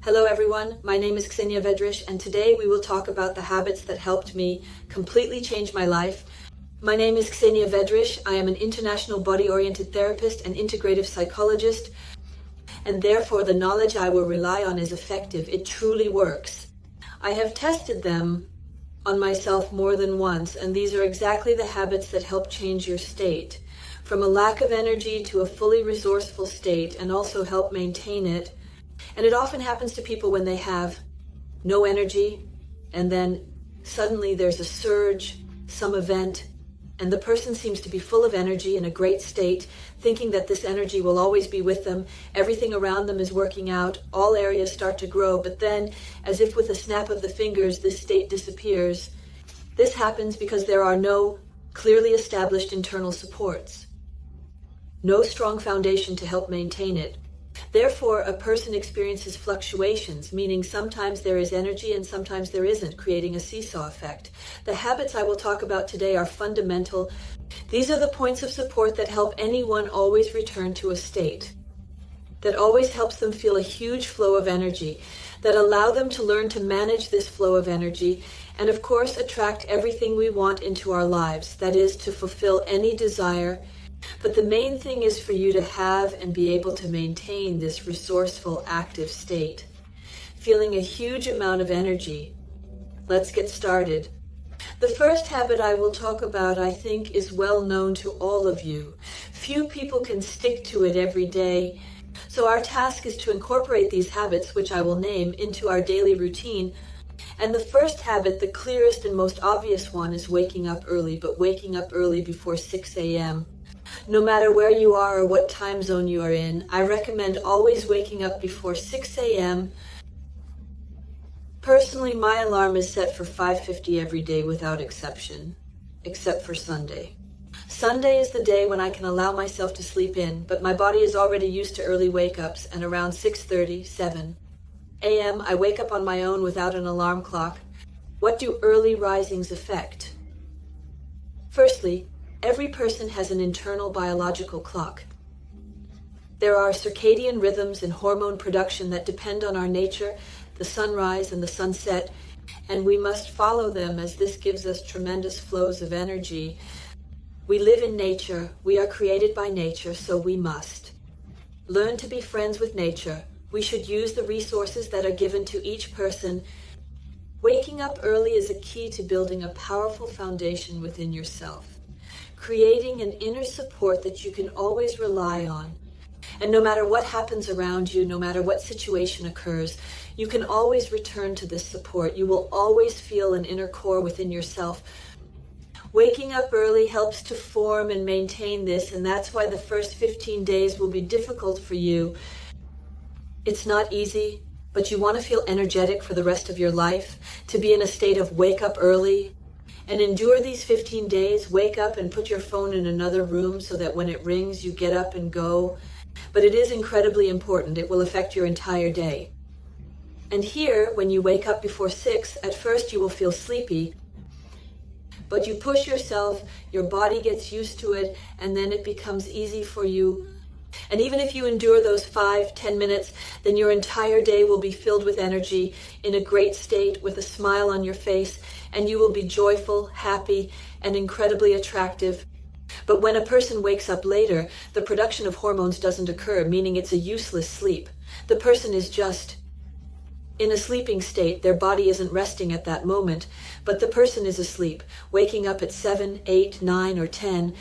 Hello everyone, my name is Ksenia Vedrish, and today we will talk about the habits that helped me completely change my life. My name is Ksenia Vedrish. I am an international body-oriented therapist and integrative psychologist, and therefore the knowledge I will rely on is effective. It truly works. I have tested them on myself more than once, and these are exactly the habits that help change your state, from a lack of energy to a fully resourceful state, and also help maintain it. And it often happens to people when they have no energy, and then suddenly there's a surge, some event, and the person seems to be full of energy, in a great state, thinking that this energy will always be with them. Everything around them is working out, all areas start to grow, but then, as if with a snap of the fingers, this state disappears. This happens because there are no clearly established internal supports, no strong foundation to help maintain it. Therefore, a person experiences fluctuations, meaning sometimes there is energy and sometimes there isn't, creating a seesaw effect. The habits I will talk about today are fundamental. These are the points of support that help anyone always return to a state, that always helps them feel a huge flow of energy, that allow them to learn to manage this flow of energy, and of course attract everything we want into our lives, that is, to fulfill any desire. But the main thing is for you to have and be able to maintain this resourceful, active state, feeling a huge amount of energy. Let's get started. The first habit I will talk about, I think, is well known to all of you. Few people can stick to it every day. So our task is to incorporate these habits, which I will name, into our daily routine. And the first habit, the clearest and most obvious one, is waking up early, but waking up early before 6 a.m. No matter where you are or what time zone you are in, I recommend always waking up before 6 a.m. Personally, my alarm is set for 5:50 every day without exception, except for Sunday. Sunday is the day when I can allow myself to sleep in, but my body is already used to early wake-ups, and around 6:30, 7 a.m. I wake up on my own without an alarm clock. What do early risings affect? Firstly, every person has an internal biological clock. There are circadian rhythms and hormone production that depend on our nature, the sunrise and the sunset, and we must follow them, as this gives us tremendous flows of energy. We live in nature, we are created by nature, so we must learn to be friends with nature. We should use the resources that are given to each person. Waking up early is a key to building a powerful foundation within yourself, creating an inner support that you can always rely on. And no matter what happens around you, no matter what situation occurs, you can always return to this support. You will always feel an inner core within yourself. Waking up early helps to form and maintain this, and that's why the first 15 days will be difficult for you. It's not easy, but you want to feel energetic for the rest of your life, to be in a state of wake up early, and endure these 15 days. Wake up and put your phone in another room so that when it rings, you get up and go. But it is incredibly important. It will affect your entire day. And here, when you wake up before 6, at first you will feel sleepy, but you push yourself, your body gets used to it, and then it becomes easy for you. And even if you endure those 5-10 minutes, then your entire day will be filled with energy, in a great state, with a smile on your face, and you will be joyful, happy, and incredibly attractive. But when a person wakes up later, the production of hormones doesn't occur, meaning it's a useless sleep. The person is just in a sleeping state. Their body isn't resting at that moment, but the person is asleep, waking up at 7, 8, 9, or 10.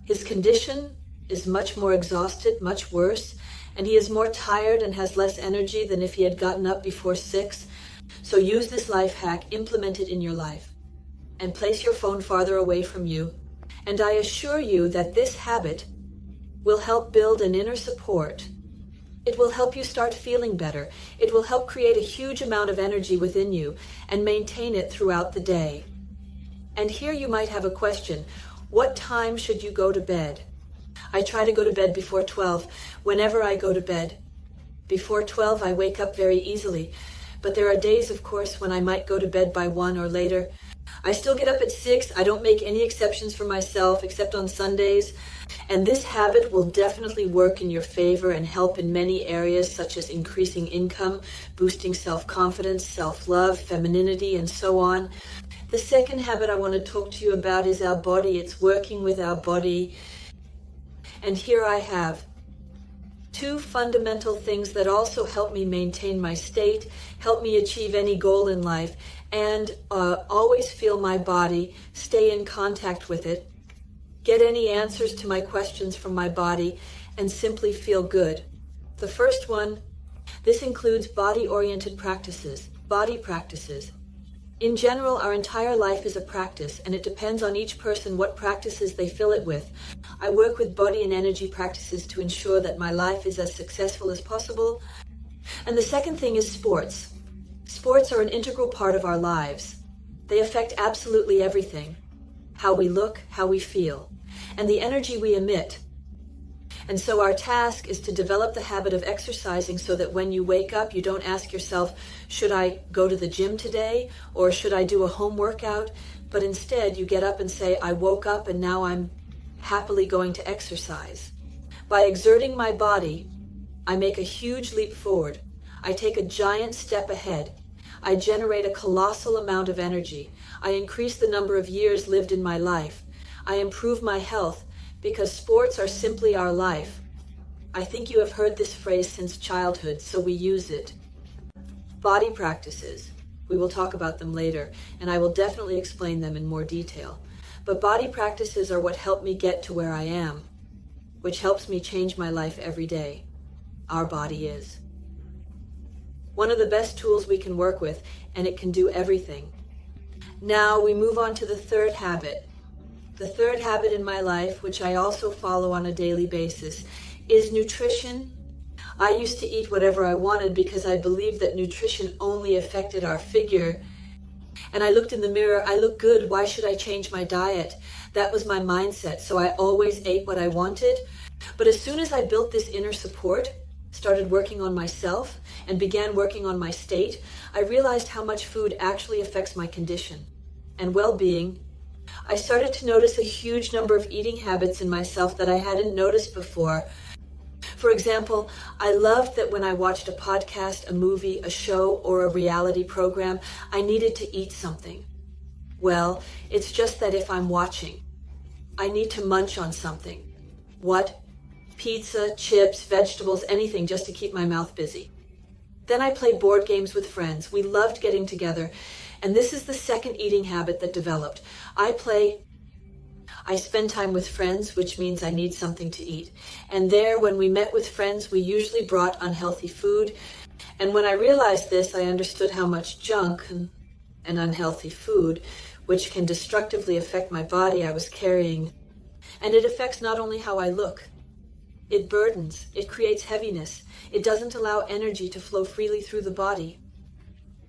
His condition is much more exhausted, much worse, and he is more tired and has less energy than if he had gotten up before 6. So use this life hack, implement it in your life, and place your phone farther away from you. And I assure you that this habit will help build an inner support. It will help you start feeling better. It will help create a huge amount of energy within you and maintain it throughout the day. And here you might have a question. What time should you go to bed? I try to go to bed before 12. Whenever I go to bed before 12, I wake up very easily. But there are days, of course, when I might go to bed by 1 or later. I still get up at 6. I don't make any exceptions for myself except on Sundays. And this habit will definitely work in your favor and help in many areas such as increasing income, boosting self-confidence, self-love, femininity, and so on. The second habit I want to talk to you about is our body. It's working with our body. And here I have 2 fundamental things that also help me maintain my state, help me achieve any goal in life, and always feel my body, stay in contact with it, get any answers to my questions from my body, and simply feel good. The first one, this includes body-oriented practices, body practices. In general, our entire life is a practice, and it depends on each person what practices they fill it with. I work with body and energy practices to ensure that my life is as successful as possible. And the second thing is sports. Sports are an integral part of our lives. They affect absolutely everything. How we look, how we feel, and the energy we emit. And so our task is to develop the habit of exercising so that when you wake up, you don't ask yourself, should I go to the gym today or should I do a home workout? But instead you get up and say, I woke up and now I'm happily going to exercise. By exerting my body, I make a huge leap forward. I take a giant step ahead. I generate a colossal amount of energy. I increase the number of years lived in my life. I improve my health because sports are simply our life. I think you have heard this phrase since childhood, so we use it. Body practices. We will talk about them later, and I will definitely explain them in more detail. But body practices are what help me get to where I am, which helps me change my life every day. Our body is one of the best tools we can work with, and it can do everything. Now we move on to the third habit. The third habit in my life, which I also follow on a daily basis, is nutrition. I used to eat whatever I wanted because I believed that nutrition only affected our figure. And I looked in the mirror, I look good, why should I change my diet? That was my mindset, so I always ate what I wanted. But as soon as I built this inner support, started working on myself, and began working on my state, I realized how much food actually affects my condition and well-being. I started to notice a huge number of eating habits in myself that I hadn't noticed before. For example, I loved that when I watched a podcast, a movie, a show, or a reality program, I needed to eat something. Well, it's just that if I'm watching, I need to munch on something. What? Pizza, chips, vegetables, anything just to keep my mouth busy. Then I played board games with friends. We loved getting together. And this is the second eating habit that developed. I spend time with friends, which means I need something to eat. And there, when we met with friends, we usually brought unhealthy food. And when I realized this, I understood how much junk and unhealthy food, which can destructively affect my body, I was carrying. And it affects not only how I look. It burdens, it creates heaviness. It doesn't allow energy to flow freely through the body.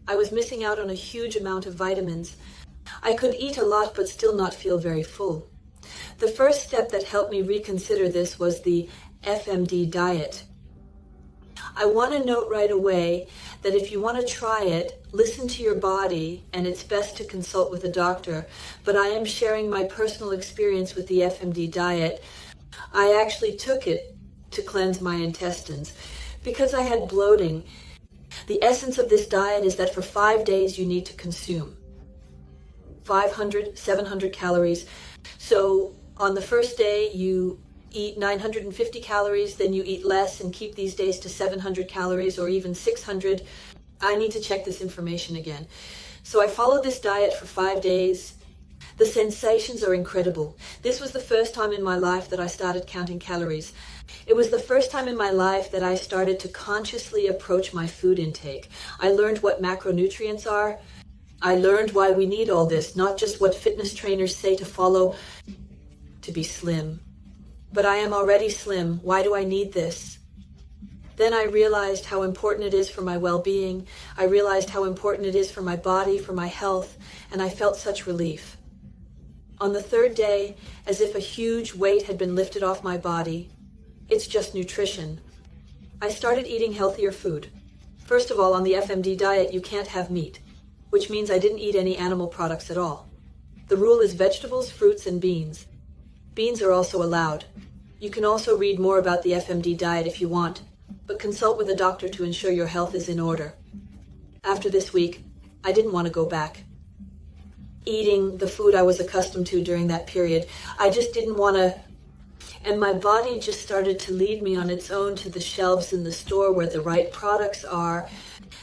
I was missing out on a huge amount of vitamins. I could eat a lot but still not feel very full. The first step that helped me reconsider this was the FMD diet. I want to note right away that if you want to try it, listen to your body, and it's best to consult with a doctor. But I am sharing my personal experience with the FMD diet. I actually took it to cleanse my intestines because I had bloating. The essence of this diet is that for 5 days you need to consume 500, 700 calories. So on the first day you eat 950 calories, then you eat less and keep these days to 700 calories or even 600. I need to check this information again. So I followed this diet for 5 days. The sensations are incredible. This was the first time in my life that I started counting calories. It was the first time in my life that I started to consciously approach my food intake. I learned what macronutrients are. I learned why we need all this, not just what fitness trainers say to follow to be slim. But I am already slim. Why do I need this? Then I realized how important it is for my well-being. I realized how important it is for my body, for my health, and I felt such relief. On the third day, as if a huge weight had been lifted off my body, it's just nutrition. I started eating healthier food. First of all, on the FMD diet, you can't have meat. which means I didn't eat any animal products at all. The rule is vegetables, fruits, and beans. Beans are also allowed. You can also read more about the FMD diet if you want, but consult with a doctor to ensure your health is in order. After this week, I didn't want to go back. Eating the food I was accustomed to during that period, I just didn't want to, and my body just started to lead me on its own to the shelves in the store where the right products are,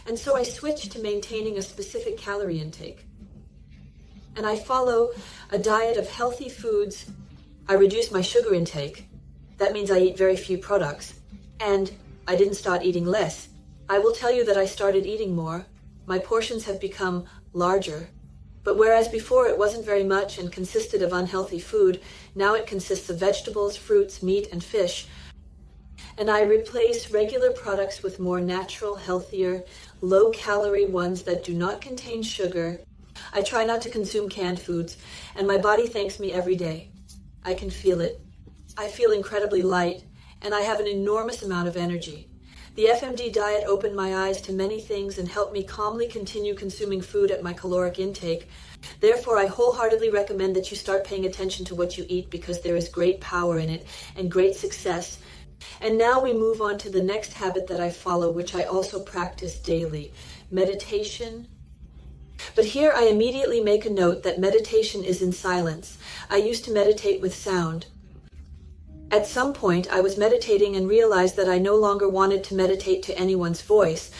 and so I switched to maintaining a specific calorie intake. And I follow a diet of healthy foods. I reduce my sugar intake. That means I eat very few products. And I didn't start eating less. I will tell you that I started eating more. My portions have become larger. But whereas before it wasn't very much and consisted of unhealthy food, now it consists of vegetables, fruits, meat, and fish. And I replace regular products with more natural, healthier, low-calorie ones that do not contain sugar. I try not to consume canned foods, and my body thanks me every day. I can feel it. I feel incredibly light, and I have an enormous amount of energy. The FMD diet opened my eyes to many things and helped me calmly continue consuming food at my caloric intake. Therefore, I wholeheartedly recommend that you start paying attention to what you eat because there is great power in it and great success. And now we move on to the next habit that I follow, which I also practice daily: meditation. But here I immediately make a note that meditation is in silence. I used to meditate with sound. At some point, I was meditating and realized that I no longer wanted to meditate to anyone's voice.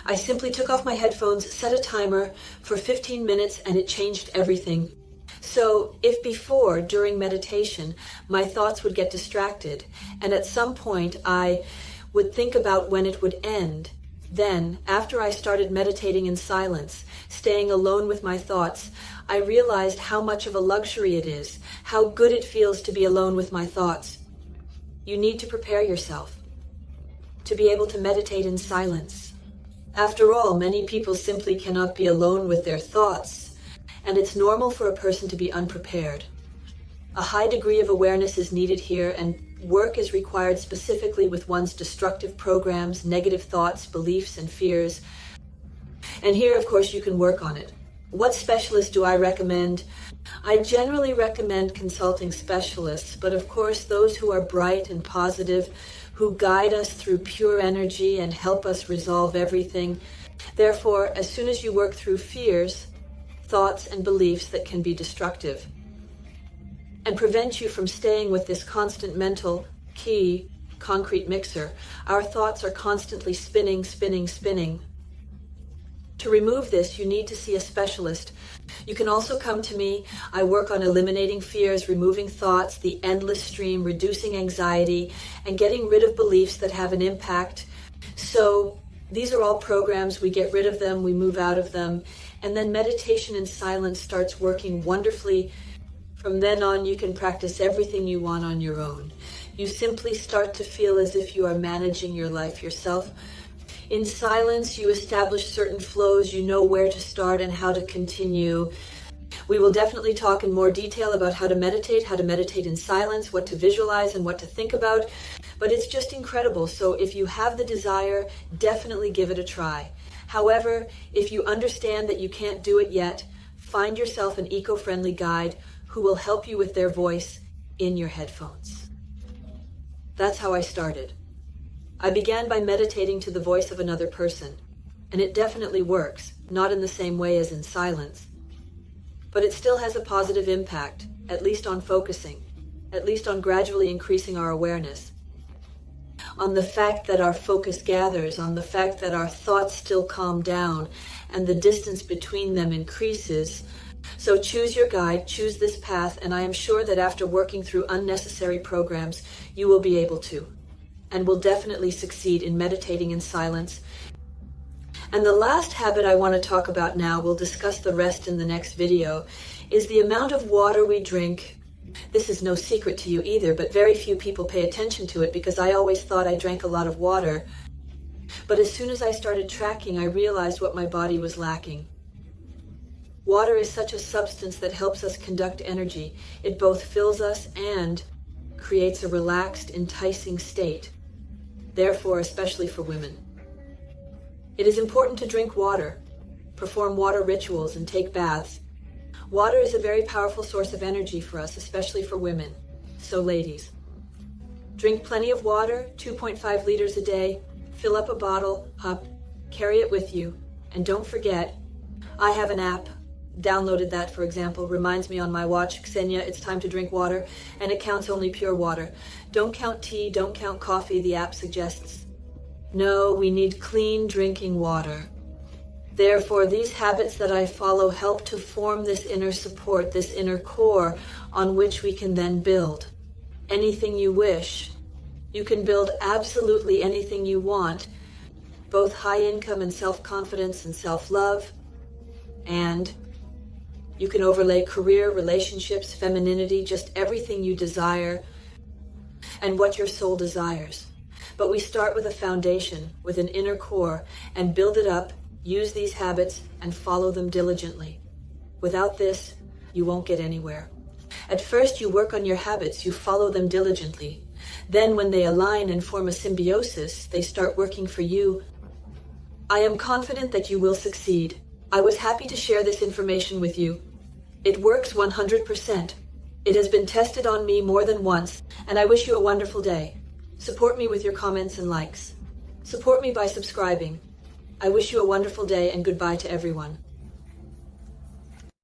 I simply took off my headphones, set a timer for 15 minutes, and it changed everything. So, if before, during meditation, my thoughts would get distracted, and at some point I would think about when it would end, then, after I started meditating in silence, staying alone with my thoughts, I realized how much of a luxury it is, how good it feels to be alone with my thoughts. You need to prepare yourself to be able to meditate in silence. After all, many people simply cannot be alone with their thoughts, and it's normal for a person to be unprepared. A high degree of awareness is needed here, and work is required specifically with one's destructive programs, negative thoughts, beliefs, and fears. And here, of course, you can work on it. What specialist do I recommend? I generally recommend consulting specialists, but of course those who are bright and positive, who guide us through pure energy and help us resolve everything. Therefore, as soon as you work through fears, thoughts, and beliefs that can be destructive, and prevent you from staying with this constant mental concrete mixer, our thoughts are constantly spinning. To remove this, you need to see a specialist. You can also come to me. I work on eliminating fears, removing thoughts, the endless stream, reducing anxiety, and getting rid of beliefs that have an impact. So these are all programs. We get rid of them, we move out of them, and then meditation in silence starts working wonderfully. From then on, you can practice everything you want on your own. You simply start to feel as if you are managing your life yourself. In silence, you establish certain flows, you know where to start and how to continue. We will definitely talk in more detail about how to meditate in silence, what to visualize and what to think about, but it's just incredible. So if you have the desire, definitely give it a try. However, if you understand that you can't do it yet, find yourself an eco-friendly guide who will help you with their voice in your headphones. That's how I started. I began by meditating to the voice of another person, and it definitely works, not in the same way as in silence. But it still has a positive impact, at least on focusing, at least on gradually increasing our awareness, on the fact that our focus gathers, on the fact that our thoughts still calm down, and the distance between them increases. So choose your guide, choose this path, and I am sure that after working through unnecessary programs, you will be able to, and will definitely succeed in meditating in silence. And the last habit I want to talk about now, we'll discuss the rest in the next video, is the amount of water we drink. This is no secret to you either, but very few people pay attention to it because I always thought I drank a lot of water. But as soon as I started tracking, I realized what my body was lacking. Water is such a substance that helps us conduct energy. It both fills us and creates a relaxed, enticing state. Therefore, especially for women. It is important to drink water, perform water rituals, and take baths. Water is a very powerful source of energy for us, especially for women. So ladies, drink plenty of water, 2.5 liters a day, fill up a bottle, carry it with you, and don't forget, I have an app. Downloaded that, for example, reminds me on my watch, Ksenia, it's time to drink water, and it counts only pure water. Don't count tea, don't count coffee, the app suggests. No, we need clean drinking water. Therefore, these habits that I follow help to form this inner support, this inner core on which we can then build anything you wish. You can build absolutely anything you want, both high income and self-confidence and self-love, and you can overlay career, relationships, femininity, just everything you desire and what your soul desires. But we start with a foundation, with an inner core, and build it up, use these habits, and follow them diligently. Without this, you won't get anywhere. At first, you work on your habits, you follow them diligently. Then when they align and form a symbiosis, they start working for you. I am confident that you will succeed. I was happy to share this information with you. It works 100%. It has been tested on me more than once, and I wish you a wonderful day. Support me with your comments and likes. Support me by subscribing. I wish you a wonderful day and goodbye to everyone.